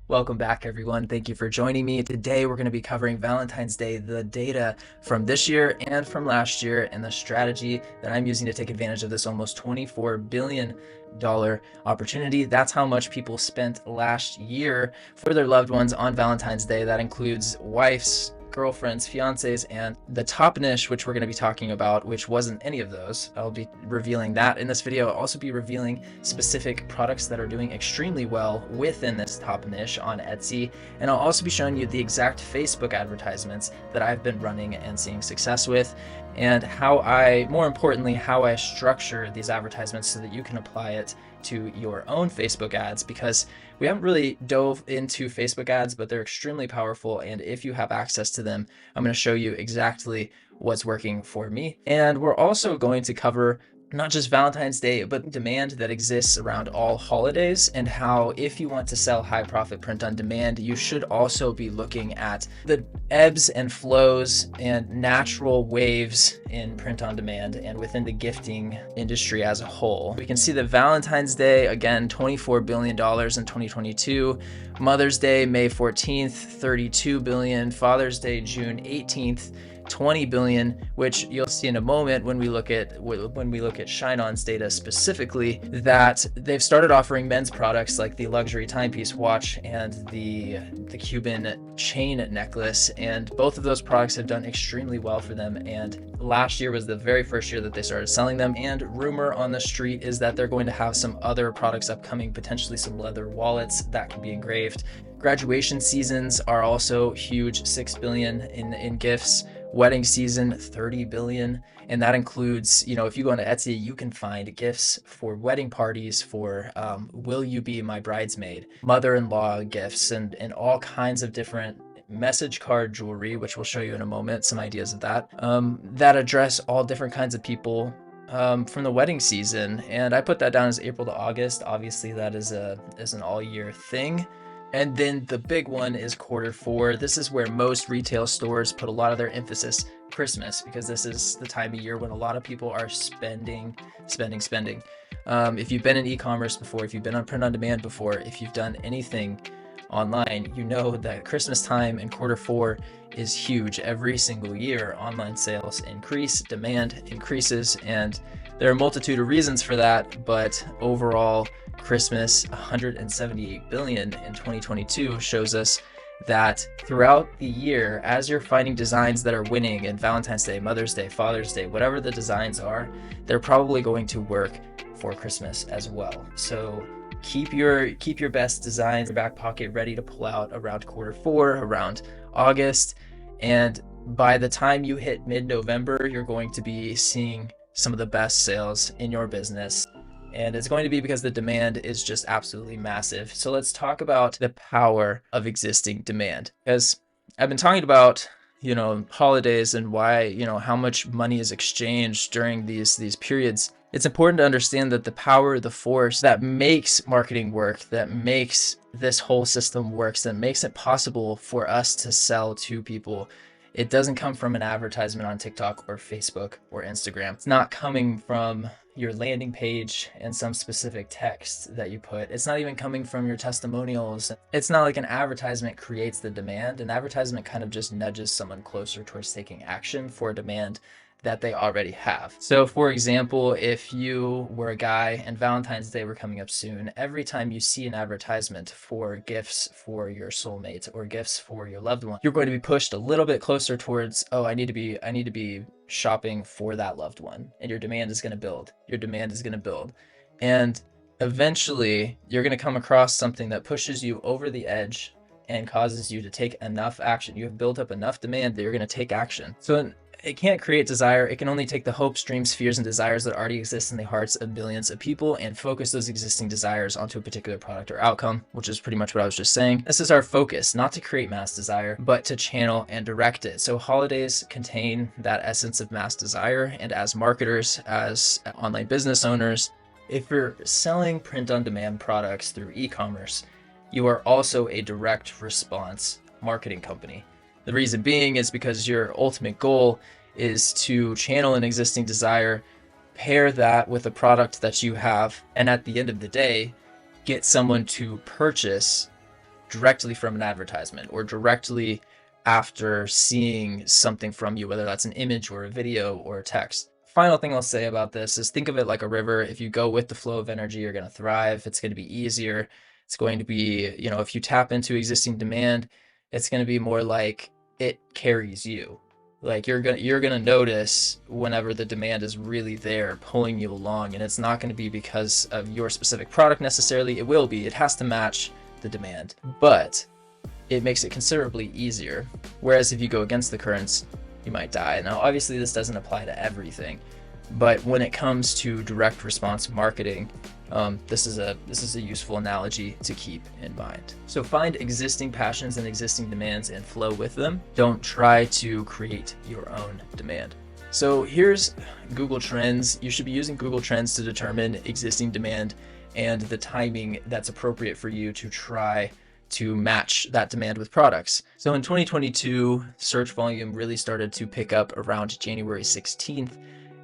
Welcome back, everyone. Thank you for joining me. Today, we're going to be covering Valentine's Day, the data from this year and from last year, and the strategy that I'm using to take advantage of this almost $24 billion opportunity. That's how much people spent last year for their loved ones on Valentine's Day. That includes wives, girlfriends, fiancés, and the top niche, which we're going to be talking about, which wasn't any of those. I'll be revealing that in this video. I'll also be revealing specific products that are doing extremely well within this top niche on Etsy, and I'll also be showing you the exact Facebook advertisements that I've been running and seeing success with, and more importantly, how I structure these advertisements so that you can apply it to your own Facebook ads, because we haven't really dove into Facebook ads, but they're extremely powerful. And if you have access to them, I'm going to show you exactly what's working for me. And we're also going to cover not just Valentine's Day, but demand that exists around all holidays, and how if you want to sell high profit print on demand, you should also be looking at the ebbs and flows and natural waves in print on demand and within the gifting industry as a whole. We can see that Valentine's Day, again, $24 billion in 2022. Mother's Day, May 14th, $32 billion. Father's Day, June 18th, $20 billion, which you'll see in a moment when we look at ShineOn's data specifically, that they've started offering men's products like the luxury timepiece watch and the Cuban chain necklace, and both of those products have done extremely well for them. And last year was the very first year that they started selling them. And rumor on the street is that they're going to have some other products upcoming, potentially some leather wallets that can be engraved. Graduation seasons are also huge, $6 billion in gifts. Wedding season, $30 billion. And that includes, if you go onto Etsy, you can find gifts for wedding parties, for will you be my bridesmaid, mother-in-law gifts, and all kinds of different message card jewelry, which we'll show you in a moment, some ideas of that, that address all different kinds of people from the wedding season. And I put that down as April to August. Obviously, that is an all-year thing. And then the big one is Q4. This is where most retail stores put a lot of their emphasis, Christmas, because this is the time of year when a lot of people are spending. If you've been in e-commerce before, if you've been on print on demand before, if you've done anything online, you know that Christmas time and Q4 is huge. Every single year, online sales increase, demand increases, and there are a multitude of reasons for that, but overall, Christmas, $178 billion in 2022 shows us that throughout the year, as you're finding designs that are winning in Valentine's Day, Mother's Day, Father's Day, whatever the designs are, they're probably going to work for Christmas as well. So keep your best designs in your back pocket ready to pull out around Q4, around August, and by the time you hit mid-November, you're going to be seeing some of the best sales in your business. And it's going to be because the demand is just absolutely massive. So let's talk about the power of existing demand. Because I've been talking about, holidays and why, how much money is exchanged during these periods. It's important to understand that the power, the force that makes marketing work, that makes this whole system works, that makes it possible for us to sell to people, it doesn't come from an advertisement on TikTok or Facebook or Instagram. It's not coming from your landing page and some specific text that you put. It's not even coming from your testimonials. It's not like an advertisement creates the demand. An advertisement kind of just nudges someone closer towards taking action for a demand that they already have. So for example, if you were a guy and Valentine's Day were coming up soon, every time you see an advertisement for gifts for your soulmate or gifts for your loved one, you're going to be pushed a little bit closer towards, I need to be shopping for that loved one. And your demand is going to build. And eventually you're going to come across something that pushes you over the edge and causes you to take enough action. You have built up enough demand that you're going to take action. So it can't create desire. It can only take the hopes, dreams, fears, and desires that already exist in the hearts of billions of people and focus those existing desires onto a particular product or outcome, which is pretty much what I was just saying. This is our focus, not to create mass desire, but to channel and direct it. So holidays contain that essence of mass desire. And as marketers, as online business owners, if you're selling print-on-demand products through e-commerce, you are also a direct response marketing company. The reason being is because your ultimate goal is to channel an existing desire, pair that with a product that you have, and at the end of the day, get someone to purchase directly from an advertisement or directly after seeing something from you, whether that's an image or a video or a text. Final thing I'll say about this is think of it like a river. If you go with the flow of energy, you're going to thrive. It's going to be easier. It's going to be, if you tap into existing demand, it's going to be more like it carries you. Like you're gonna notice whenever the demand is really there pulling you along, and it's not going to be because of your specific product necessarily. It will be. It has to match the demand, but it makes it considerably easier. Whereas if you go against the currents, you might die. Now, obviously, this doesn't apply to everything, but when it comes to direct response marketing, this is a useful analogy to keep in mind. So find existing passions and existing demands and flow with them. Don't try to create your own demand. So here's Google Trends. You should be using Google Trends to determine existing demand and the timing that's appropriate for you to try to match that demand with products. So in 2022, search volume really started to pick up around January 16th.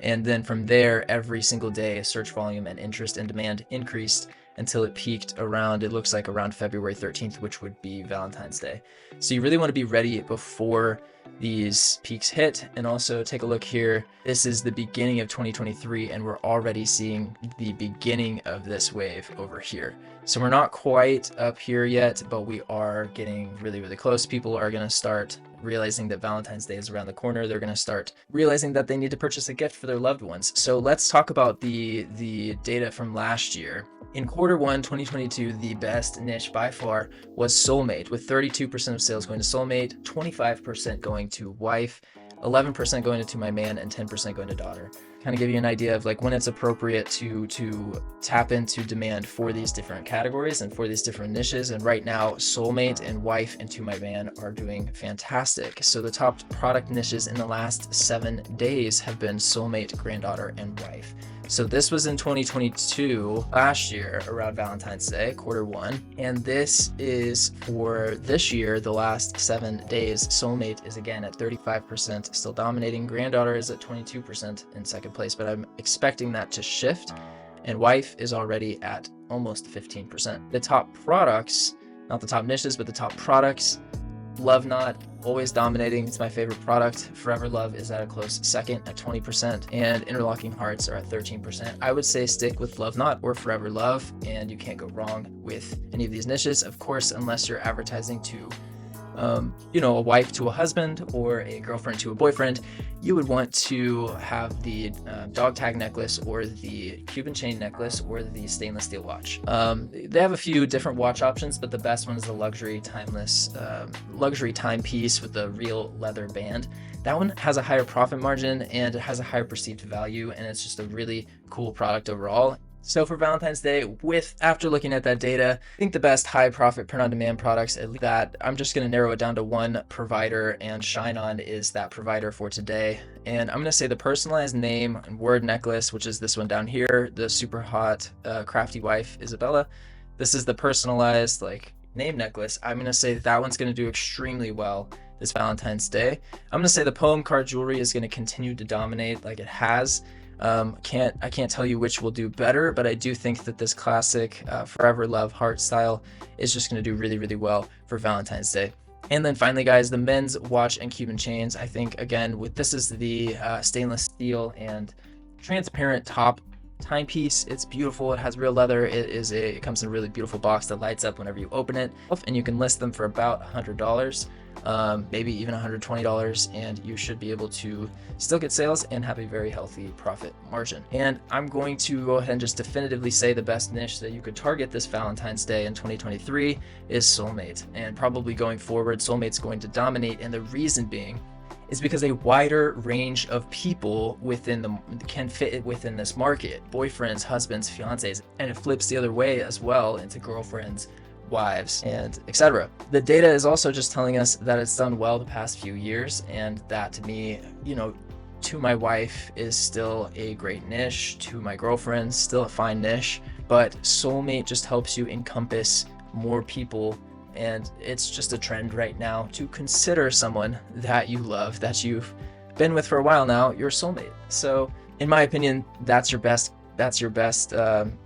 And then from there, every single day, search volume and interest and demand increased until it peaked around, it looks like around February 13th, which would be Valentine's Day. So you really want to be ready before these peaks hit. And also take a look here. This is the beginning of 2023, and we're already seeing the beginning of this wave over here. So we're not quite up here yet, but we are getting really, really close. People are going to start realizing that Valentine's Day is around the corner. They're going to start realizing that they need to purchase a gift for their loved ones. So let's talk about the data from last year. In Q1 2022, the best niche by far was soulmate, with 32% of sales going to soulmate, 25% going to wife, 11% going to my man, and 10% going to daughter. Kind of give you an idea of like when it's appropriate to tap into demand for these different categories and for these different niches. And right now, soulmate and wife and to my man are doing fantastic. So the top product niches in the last 7 days have been soulmate, granddaughter, and wife. So this was in 2022, last year around Valentine's Day, Q1. And this is for this year, the last 7 days. Soulmate is again at 35%, still dominating. Granddaughter is at 22% in second place, but I'm expecting that to shift. And wife is already at almost 15%. The top products, not the top niches, but the top products, Love Knot, always dominating. It's my favorite product. Forever Love is at a close second at 20%, and Interlocking Hearts are at 13%. I would say stick with Love Knot or Forever Love, and you can't go wrong with any of these niches. Of course, unless you're advertising to a wife to a husband or a girlfriend to a boyfriend, you would want to have the dog tag necklace or the Cuban chain necklace or the stainless steel watch. They have a few different watch options, but the best one is the luxury luxury timepiece with the real leather band. That one has a higher profit margin and it has a higher perceived value, and it's just a really cool product overall. So for Valentine's Day, after looking at that data, I think the best high profit print on demand products, at least that I'm just going to narrow it down to one provider, and ShineOn is that provider for today. And I'm going to say the personalized name and word necklace, which is this one down here, the super hot crafty wife Isabella. This is the personalized name necklace. I'm going to say that one's going to do extremely well this Valentine's Day. I'm going to say the poem card jewelry is going to continue to dominate like it has. I can't tell you which will do better, but I do think that this classic Forever Love heart style is just going to do really, really well for Valentine's Day. And then finally, guys, the men's watch and Cuban chains. I think, again, this is the stainless steel and transparent top timepiece. It's beautiful. It has real leather. It comes in a really beautiful box that lights up whenever you open it, and you can list them for about $100. Maybe even $120, and you should be able to still get sales and have a very healthy profit margin. And I'm going to go ahead and just definitively say the best niche that you could target this Valentine's Day in 2023 is soulmate, and probably going forward, soulmate's going to dominate. And the reason being is because a wider range of people can fit within this market: boyfriends, husbands, fiancés, and it flips the other way as well into girlfriends, wives, and etc. The data is also just telling us that it's done well the past few years, and that to me, to my wife is still a great niche, to my girlfriend still a fine niche, but soulmate just helps you encompass more people, and it's just a trend right now to consider someone that you love, that you've been with for a while now, your soulmate. So in my opinion, that's your best that's your best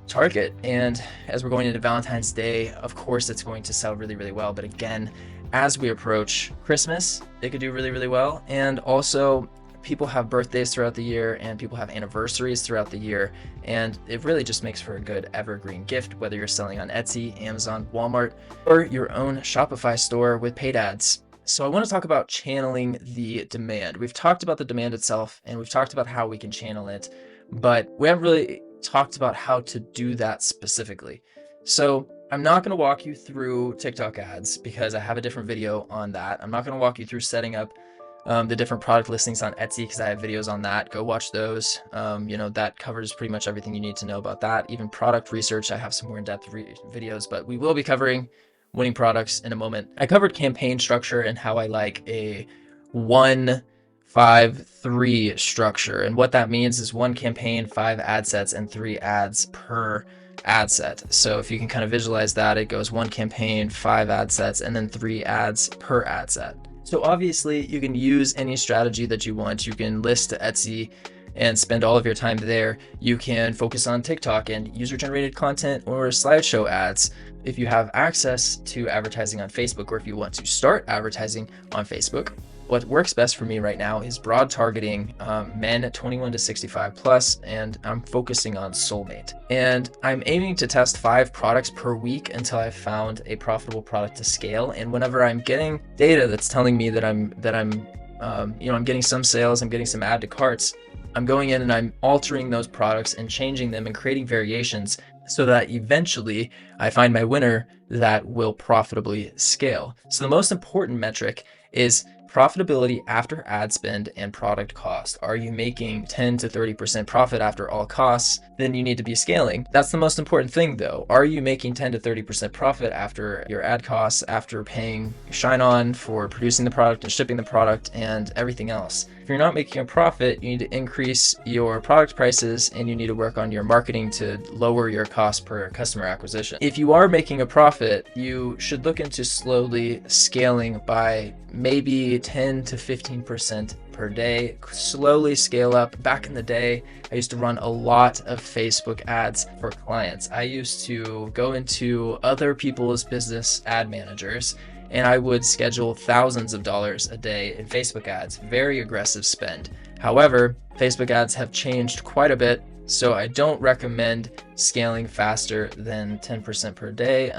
target. And as we're going into Valentine's Day, of course, it's going to sell really, really well. But again, as we approach Christmas, it could do really, really well. And also, people have birthdays throughout the year and people have anniversaries throughout the year. And it really just makes for a good evergreen gift, whether you're selling on Etsy, Amazon, Walmart, or your own Shopify store with paid ads. So I want to talk about channeling the demand. We've talked about the demand itself and we've talked about how we can channel it, but we haven't really talked about how to do that specifically. So I'm not going to walk you through TikTok ads because I have a different video on that. I'm not going to walk you through setting up the different product listings on Etsy because I have videos on that. Go watch those. That covers pretty much everything you need to know about that. Even product research, I have some more in-depth videos, but we will be covering winning products in a moment. I covered campaign structure and how I like a 1-5-3 structure. And what that means is 1 campaign, 5 ad sets, and 3 ads per ad set. So if you can kind of visualize that, it goes 1 campaign, 5 ad sets, and then 3 ads per ad set. So obviously you can use any strategy that you want. You can list to Etsy and spend all of your time there. You can focus on TikTok and user-generated content or slideshow ads. If you have access to advertising on Facebook, or if you want to start advertising on Facebook, what works best for me right now is broad targeting, men 21 to 65 plus, and I'm focusing on soulmate. And I'm aiming to test 5 products per week until I've found a profitable product to scale. And whenever I'm getting data that's telling me that I'm getting some sales, I'm getting some add to carts, I'm going in and I'm altering those products and changing them and creating variations so that eventually I find my winner that will profitably scale. So the most important metric is profitability after ad spend and product cost. Are you making 10 to 30% profit after all costs? Then you need to be scaling. That's the most important thing though. Are you making 10 to 30% profit after your ad costs, after paying ShineOn for producing the product and shipping the product and everything else? If you're not making a profit, you need to increase your product prices and you need to work on your marketing to lower your cost per customer acquisition. If you are making a profit, you should look into slowly scaling by maybe 10 to 15% per day. Slowly scale up. Back in the day, I used to run a lot of Facebook ads for clients. I used to go into other people's business ad managers and I would schedule thousands of dollars a day in Facebook ads, very aggressive spend. However, Facebook ads have changed quite a bit, so I don't recommend scaling faster than 10% per day.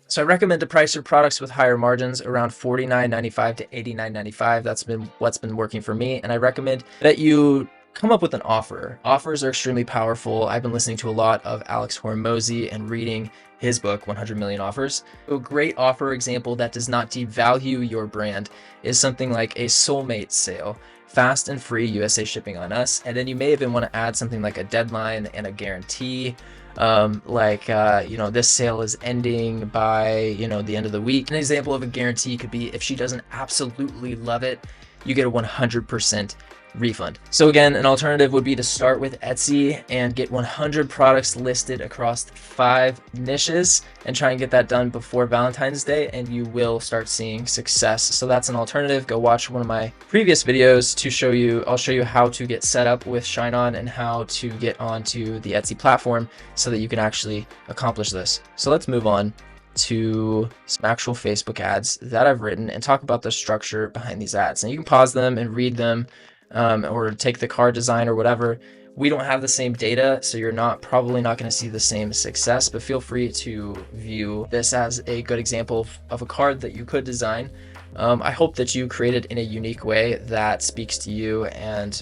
So I recommend to price your products with higher margins around $49.95 to $89.95. That's been what's been working for me. And I recommend that you come up with an offer. Offers are extremely powerful. I've been listening to a lot of Alex Hormozi and reading his book, 100 Million Offers. A great offer example that does not devalue your brand is something like a soulmate sale. Fast and free USA shipping on us. And then you may even want to add something like a deadline and a guarantee. This sale is ending by, the end of the week. An example of a guarantee could be if she doesn't absolutely love it, you get a 100% refund. So again, an alternative would be to start with Etsy and get 100 products listed across 5 niches and try and get that done before Valentine's Day, and you will start seeing success. So that's an alternative. Go watch one of my previous videos to show you. I'll show you how to get set up with ShineOn and how to get onto the Etsy platform so that you can actually accomplish this. So let's move on to some actual Facebook ads that I've written and talk about the structure behind these ads. And you can pause them and read them, or take the card design or whatever. We don't have the same data, so you're probably not going to see the same success, but feel free to view this as a good example of a card that you could design. I hope that you create it in a unique way that speaks to you and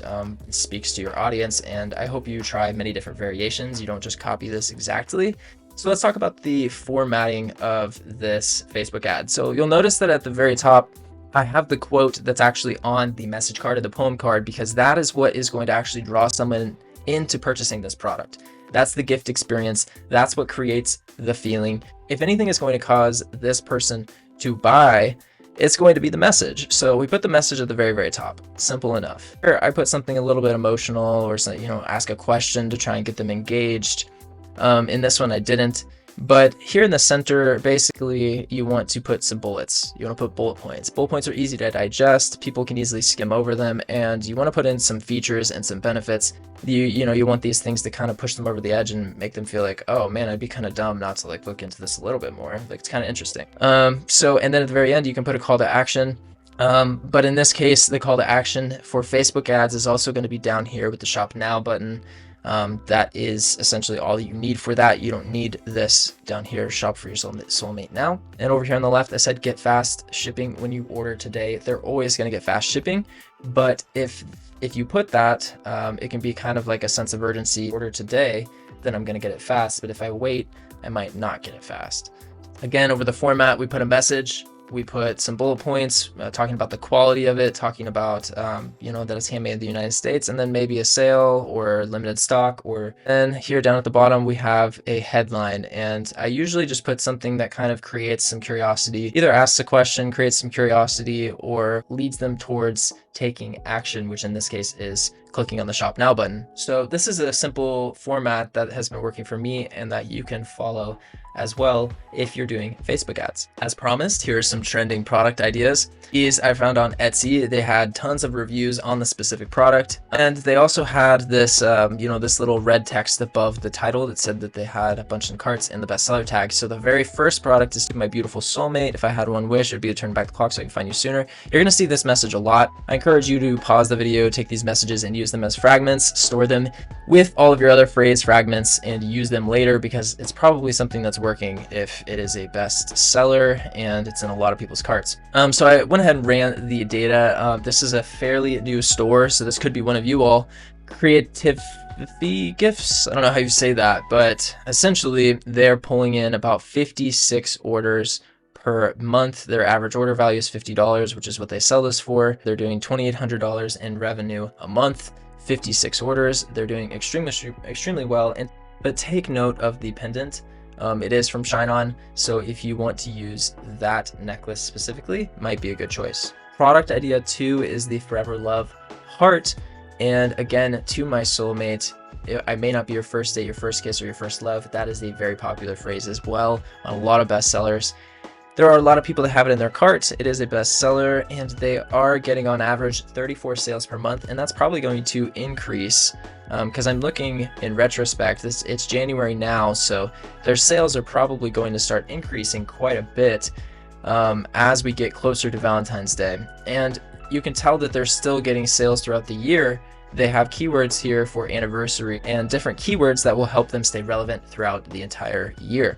speaks to your audience, and I hope you try many different variations. You don't just copy this exactly. So let's talk about the formatting of this Facebook ad. So you'll notice that at the very top, I have the quote that's actually on the message card or the poem card, because that is what is going to actually draw someone into purchasing this product. That's the gift experience. That's what creates the feeling. If anything is going to cause this person to buy, it's going to be the message. So we put the message at the very, very top. Simple enough. Here, I put something a little bit emotional or ask a question to try and get them engaged. In this one, I didn't. But here in the center, basically you want to put some bullets. You want to put bullet points. Bullet points are easy to digest. People can easily skim over them, and you want to put in some features and some benefits. You want these things to kind of push them over the edge and make them feel like, oh man, I'd be kind of dumb not to like look into this a little bit more. Like, it's kind of interesting. And then at the very end, you can put a call to action. But in this case, the call to action for Facebook ads is also going to be down here with the Shop Now button. That is essentially all you need for that. You don't need this down here, shop for your soulmate now. And over here on the left, I said get fast shipping when you order today. They're always going to get fast shipping, but if you put that, it can be kind of like a sense of urgency. Order today, then I'm going to get it fast, but if I wait, I might not get it fast. Again, over the format, we put a message. We put some bullet points talking about the quality of it, talking about, that it's handmade in the United States, and then maybe a sale or limited stock. Or then here down at the bottom, we have a headline. And I usually just put something that kind of creates some curiosity, either asks a question, creates some curiosity, or leads them towards taking action, which in this case is clicking on the Shop Now button. So this is a simple format that has been working for me and that you can follow as well if you're doing Facebook ads. As promised, here are some trending product ideas. These I found on Etsy. They had tons of reviews on the specific product, and they also had this, this little red text above the title that said that they had a bunch in carts and the bestseller tag. So the very first product is to my beautiful soulmate. If I had one wish, it would be to turn back the clock so I can find you sooner. You're going to see this message a lot. I encourage you to pause the video, take these messages and use them as fragments, store them with all of your other phrase fragments, and use them later, because it's probably something that's working if it is a bestseller and it's in a lot of people's carts. So I went ahead and ran the data. This is a fairly new store, so this could be one of you all. Creativity Gifts, I don't know how you say that, but essentially they're pulling in about 56 orders per month. Their average order value is $50, which is what they sell this for. They're doing $2,800 in revenue a month, 56 orders. They're doing extremely well. But take note of the pendant. It is from ShineOn, so if you want to use that necklace specifically, might be a good choice. Product idea 2 is the Forever Love heart. And again, to my soulmate, I may not be your first date, your first kiss, or your first love. That is a very popular phrase as well on a lot of bestsellers. There are a lot of people that have it in their carts. It is a bestseller, and they are getting on average 34 sales per month, and that's probably going to increase because I'm looking in retrospect. It's January now, so their sales are probably going to start increasing quite a bit as we get closer to Valentine's Day. And you can tell that they're still getting sales throughout the year. They have keywords here for anniversary and different keywords that will help them stay relevant throughout the entire year.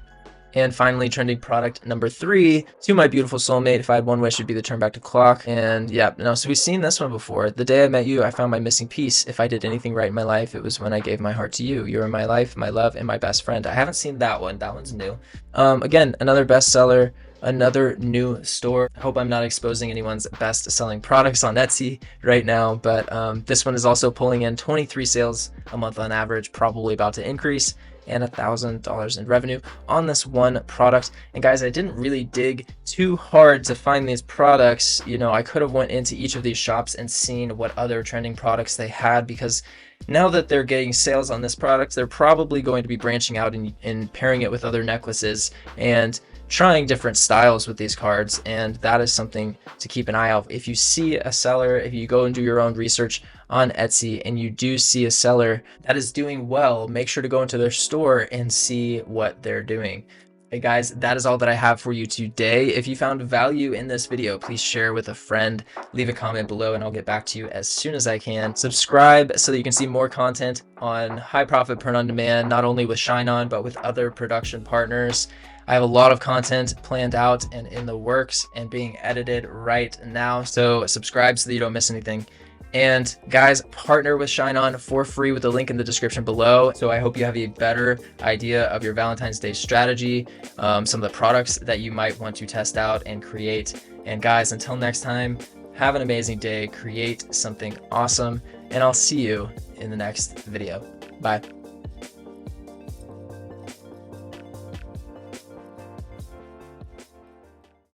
And finally, trending product number 3, to my beautiful soulmate. If I had one wish, it'd be to turn back the clock. And yeah, no, so we've seen this one before. The day I met you, I found my missing piece. If I did anything right in my life, it was when I gave my heart to you. You were my life, my love, and my best friend. I haven't seen that one. That one's new. Again, another bestseller, another new store. I hope I'm not exposing anyone's best selling products on Etsy right now, but this one is also pulling in 23 sales a month on average, probably about to increase, and $1,000 in revenue on this one product. And guys, I didn't really dig too hard to find these products. I could have went into each of these shops and seen what other trending products they had, because now that they're getting sales on this product, they're probably going to be branching out and pairing it with other necklaces and trying different styles with these cards. And that is something to keep an eye out. If you see a seller, if you go and do your own research on Etsy and you do see a seller that is doing well, make sure to go into their store and see what they're doing. Hey guys, that is all that I have for you today. If you found value in this video, please share with a friend, leave a comment below, and I'll get back to you as soon as I can. Subscribe so that you can see more content on high profit print on demand, not only with ShineOn, but with other production partners. I have a lot of content planned out and in the works and being edited right now. So subscribe so that you don't miss anything. And guys, partner with ShineOn for free with the link in the description below. So I hope you have a better idea of your Valentine's Day strategy, some of the products that you might want to test out and create. And guys, until next time, have an amazing day, create something awesome, and I'll see you in the next video. Bye.